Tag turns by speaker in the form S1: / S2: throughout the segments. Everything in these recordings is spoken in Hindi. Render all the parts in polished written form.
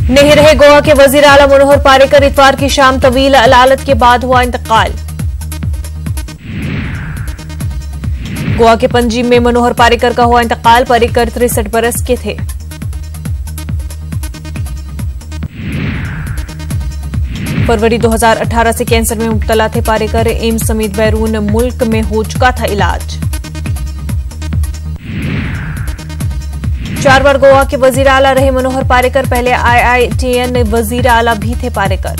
S1: नहीं रहे गोवा के वजीर आला मनोहर पारिकर, इतवार की शाम तवील अदालत के बाद हुआ इंतकाल। गोवा के पणजी में मनोहर पारिकर का हुआ इंतकाल। पारिकर 63 बरस के थे। फरवरी 2018 से कैंसर में मुब्तला थे पारिकर। एम्स समेत बैरून मुल्क में हो चुका था इलाज। 4 बार गोवा के वजीर आला रहे मनोहर पारिकर। पहले IITN वजीर आला भी थे पारिकर।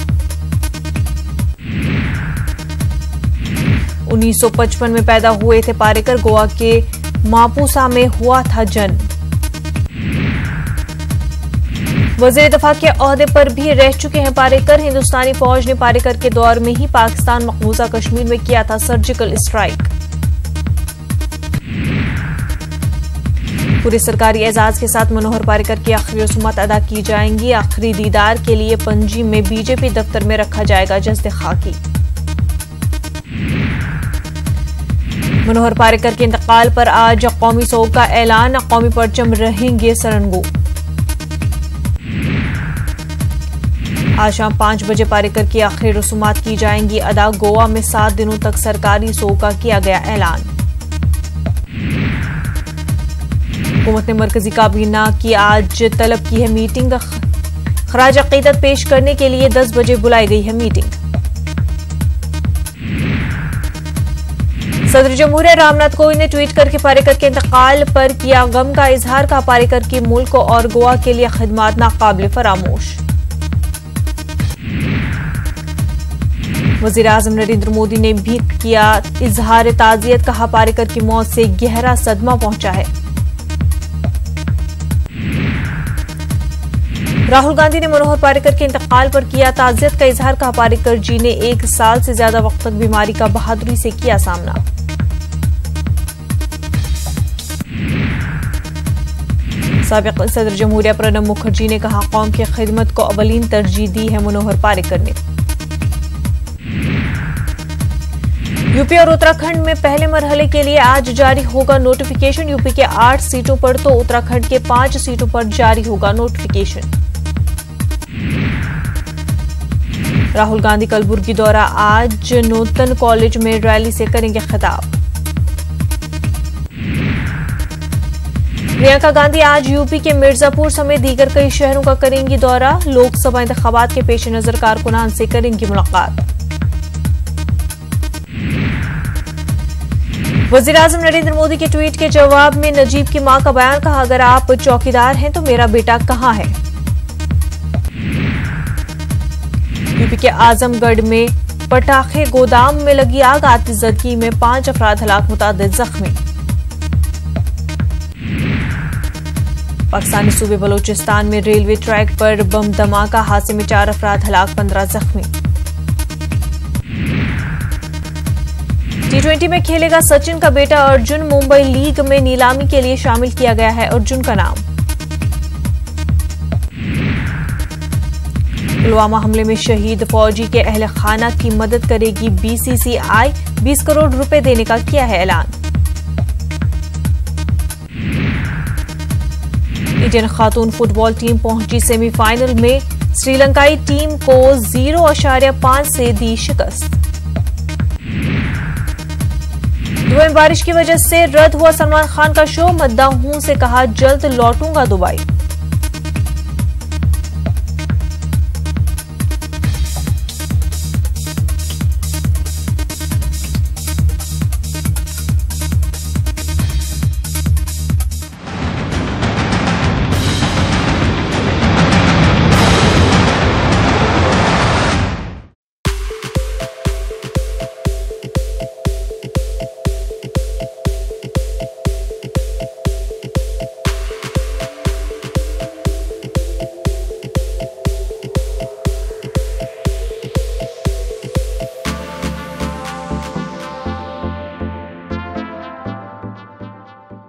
S1: 1955 में पैदा हुए थे पारिकर। गोवा के मापुसा में हुआ था जन्म। वजीर दफा के ओहदे पर भी रह चुके हैं पारिकर। हिंदुस्तानी फौज ने पारिकर के दौर में ही पाकिस्तान मकबूजा कश्मीर में किया था सर्जिकल स्ट्राइक। पूरे सरकारी एजाज के साथ मनोहर पारिकर की आखिरी रसूमात अदा की जाएंगी। आखिरी दीदार के लिए पणजी में बीजेपी दफ्तर में रखा जाएगा जश्न खाकी। मनोहर पारिकर के इंतकाल पर आज कौमी सोग का ऐलान। कौमी परचम रहेंगे सरंगो। आज शाम 5 बजे पारिकर की आखिरी रसूमात की जाएंगी अदा। गोवा में 7 दिनों तक सरकारी सोग का किया गया ऐलान। हुकूमत ने मरकजी काबीना की आज तलब की है मीटिंग। खराज अकीदत पेश करने के लिए 10 बजे बुलाई गई है मीटिंग। सदर जमहूरिया रामनाथ कोविंद ने ट्वीट करके पारिकर के इंतकाल पर किया गम का इजहार। कहा पारिकर की मुल्क और गोवा के लिए खिदमत नाकाबिल फरामोश। वजीर आजम नरेंद्र मोदी ने भी किया इजहार ताजियत। कहा पारिकर की मौत से गहरा सदमा पहुंचा है। राहुल गांधी ने मनोहर पारिकर के इंतकाल पर किया ताजियत का इजहार। कहा पारिकर जी ने 1 साल से ज्यादा वक्त तक बीमारी का बहादुरी से किया सामना। साबिक सदर जमहूरिया प्रणब मुखर्जी ने कहा कौम की खिदमत को अवलीन तरजीह दी है मनोहर पारिकर ने। यूपी और उत्तराखंड में पहले मरहले के लिए आज जारी होगा नोटिफिकेशन। यूपी के 8 सीटों पर तो उत्तराखंड के 5 सीटों पर जारी होगा नोटिफिकेशन। राहुल गांधी कलबुर्गी दौरा। आज नूतन कॉलेज में रैली से करेंगे खिताब। प्रियंका गांधी आज यूपी के मिर्जापुर समेत दीगर कई शहरों का करेंगी दौरा। लोकसभा इंतखाबात के पेश नजर कारकुनान से करेंगी मुलाकात। वजीर आजम नरेंद्र मोदी के ट्वीट के जवाब में नजीब की मां का बयान। कहा अगर आप चौकीदार हैं तो मेरा बेटा कहां है। यूपी के आजमगढ़ में पटाखे गोदाम में लगी आग। आतिशबाजी में 5 अफराद हलाक, मुतादिद जख्मी। पाकिस्तानी सूबे बलोचिस्तान में रेलवे ट्रैक पर बम धमाका। हादसे में 4 अफराद हलाक, 15 जख्मी। T20 में खेलेगा सचिन का बेटा अर्जुन। मुंबई लीग में नीलामी के लिए शामिल किया गया है अर्जुन का नाम। पुलवामा हमले में शहीद फौजी के अहले खाना की मदद करेगी BCCI। 20 करोड़ रुपए देने का किया है ऐलान। इंडियन खातून फुटबॉल टीम पहुंची सेमीफाइनल में। श्रीलंकाई टीम को 0.5 से दी शिकस्त। दुबई में बारिश की वजह से रद्द हुआ सलमान खान का शो। मद्दा हूं से कहा जल्द लौटूंगा दुबई।